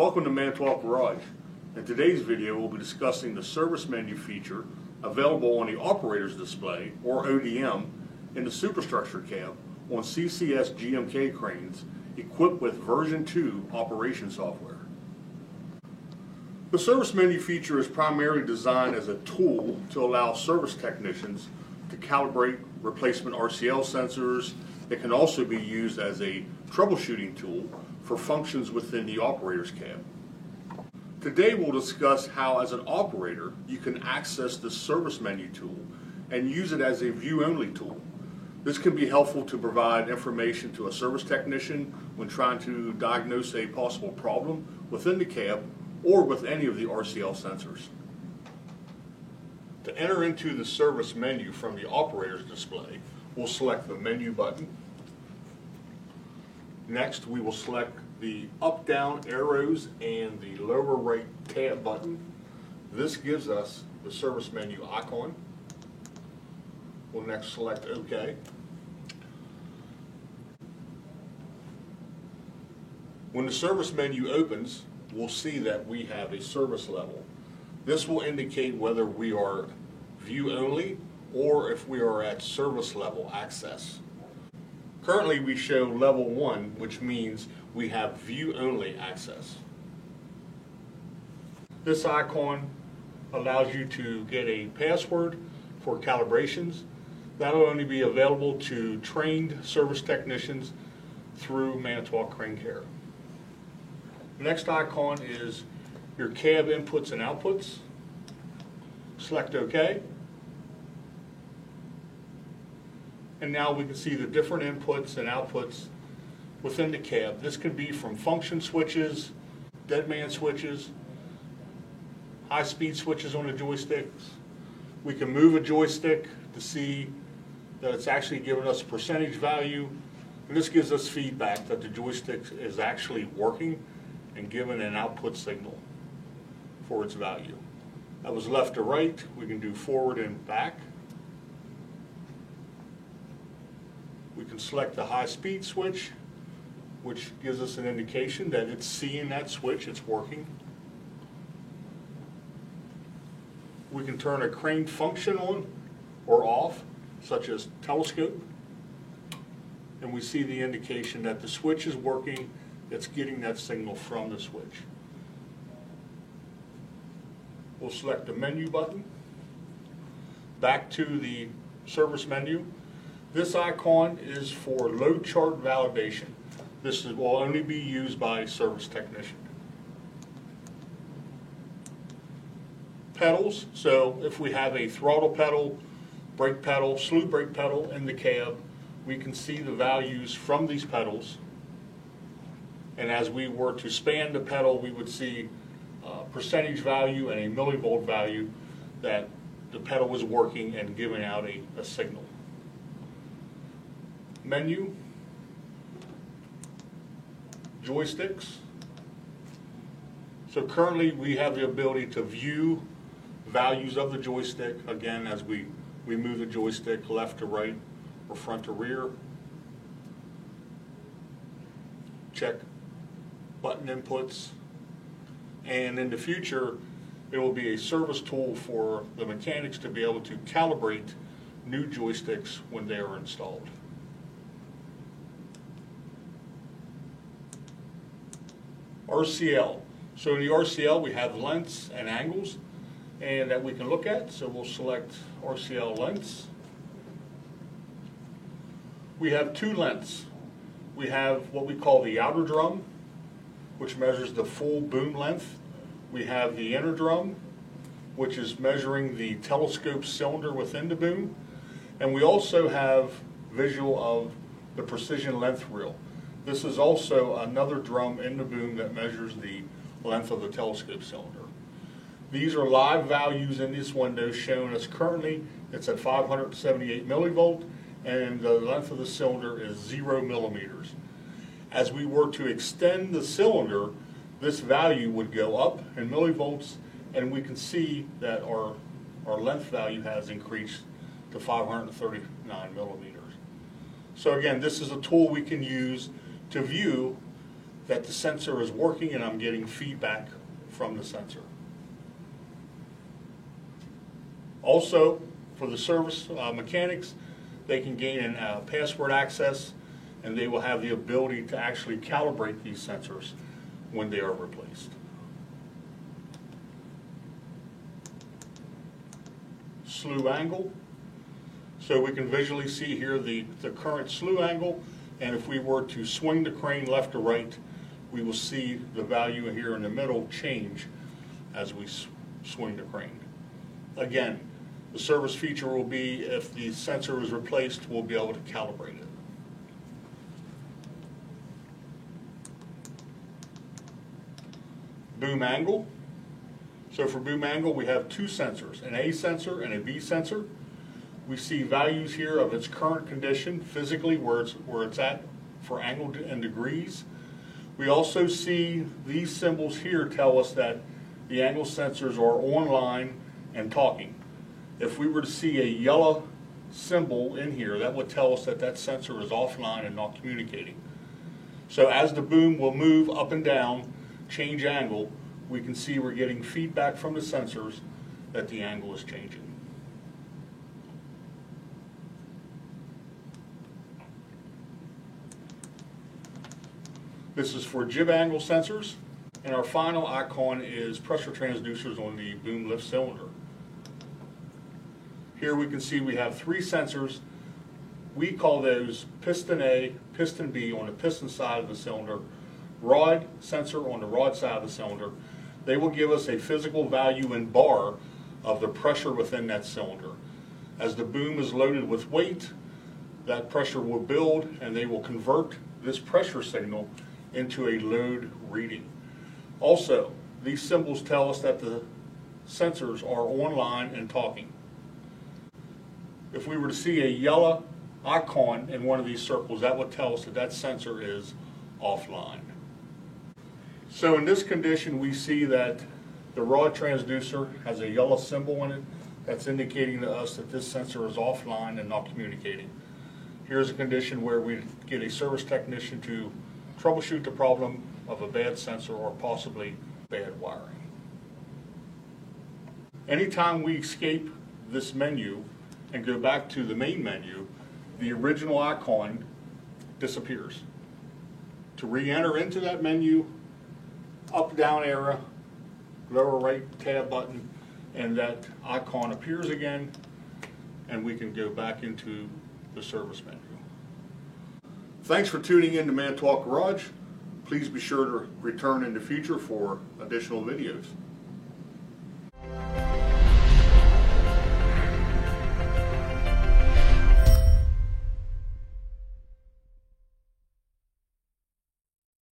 Welcome to Manitowoc Garage. In today's video we'll be discussing the service menu feature available on the operator's display, or ODM, in the superstructure cab on CCS GMK cranes equipped with version 2 operation software. The service menu feature is primarily designed as a tool to allow service technicians to calibrate replacement RCL sensors. It can also be used as a troubleshooting tool for functions within the operator's cab. Today we'll discuss how, as an operator, you can access the service menu tool and use it as a view-only tool. This can be helpful to provide information to a service technician when trying to diagnose a possible problem within the cab or with any of the RCL sensors. To enter into the service menu from the operator's display, we'll select the menu button. Next, we will select the up-down arrows and the lower right tab button. This gives us the service menu icon. We'll next select OK. When the service menu opens, we'll see that we have a service level. This will indicate whether we are view only or if we are at service level access. Currently we show level 1, which means we have view only access. This icon allows you to get a password for calibrations. That'll only be available to trained service technicians through Manitowoc Crane Care. The next icon is your cab inputs and outputs. Select OK. And now we can see the different inputs and outputs within the cab. This can be from function switches, dead man switches, high-speed switches on the joysticks. We can move a joystick to see that it's actually giving us a percentage value. And this gives us feedback that the joystick is actually working and giving an output signal for its value. That was left to right. We can do forward and back. We can select the high-speed switch, which gives us an indication that it's seeing that switch, it's working. We can turn a crane function on or off, such as telescope, and we see the indication that the switch is working, it's getting that signal from the switch. We'll select the menu button. Back to the service menu. This icon is for load chart validation. This will only be used by service technician. Pedals, so if we have a throttle pedal, brake pedal, slew brake pedal in the cab, we can see the values from these pedals. And as we were to span the pedal, we would see a percentage value and a millivolt value that the pedal was working and giving out a signal. Menu, joysticks. So currently we have the ability to view values of the joystick, again, as we move the joystick left to right or front to rear. Check button inputs. And in the future, it will be a service tool for the mechanics to be able to calibrate new joysticks when they are installed. RCL. So in the RCL we have lengths and angles and that we can look at. So we'll select RCL lengths. We have two lengths. We have what we call the outer drum, which measures the full boom length. We have the inner drum, which is measuring the telescope cylinder within the boom. And we also have visual of the precision length reel. This is also another drum in the boom that measures the length of the telescope cylinder. These are live values in this window shown as currently it's at 578 millivolt and the length of the cylinder is 0 millimeters. As we were to extend the cylinder, this value would go up in millivolts and we can see that our length value has increased to 539 millimeters. So again, this is a tool we can use to view that the sensor is working and I'm getting feedback from the sensor. Also, for the service mechanics, they can gain password access, and they will have the ability to actually calibrate these sensors when they are replaced. Slew angle. So we can visually see here the current slew angle, and if we were to swing the crane left or right, we will see the value here in the middle change as we swing the crane. Again, the service feature will be, if the sensor is replaced, we'll be able to calibrate it. Boom angle. So for boom angle, we have two sensors, an A sensor and a B sensor. We see values here of its current condition, physically where it's at for angle and degrees. We also see these symbols here tell us that the angle sensors are online and talking. If we were to see a yellow symbol in here, that would tell us that that sensor is offline and not communicating. So as the boom will move up and down, change angle, we can see we're getting feedback from the sensors that the angle is changing. This is for jib angle sensors, and our final icon is pressure transducers on the boom lift cylinder. Here we can see we have three sensors. We call those piston A, piston B on the piston side of the cylinder, rod sensor on the rod side of the cylinder. They will give us a physical value in bar of the pressure within that cylinder. As the boom is loaded with weight, that pressure will build, and they will convert this pressure signal into a load reading. Also, these symbols tell us that the sensors are online and talking. If we were to see a yellow icon in one of these circles, that would tell us that that sensor is offline. So in this condition, we see that the rod transducer has a yellow symbol in it that's indicating to us that this sensor is offline and not communicating. Here's a condition where we get a service technician to troubleshoot the problem of a bad sensor or possibly bad wiring. Anytime we escape this menu and go back to the main menu, the original icon disappears. To re-enter into that menu, up down arrow, lower right tab button, and that icon appears again, and we can go back into the service menu. Thanks for tuning in to Manitowoc Garage. Please be sure to return in the future for additional videos.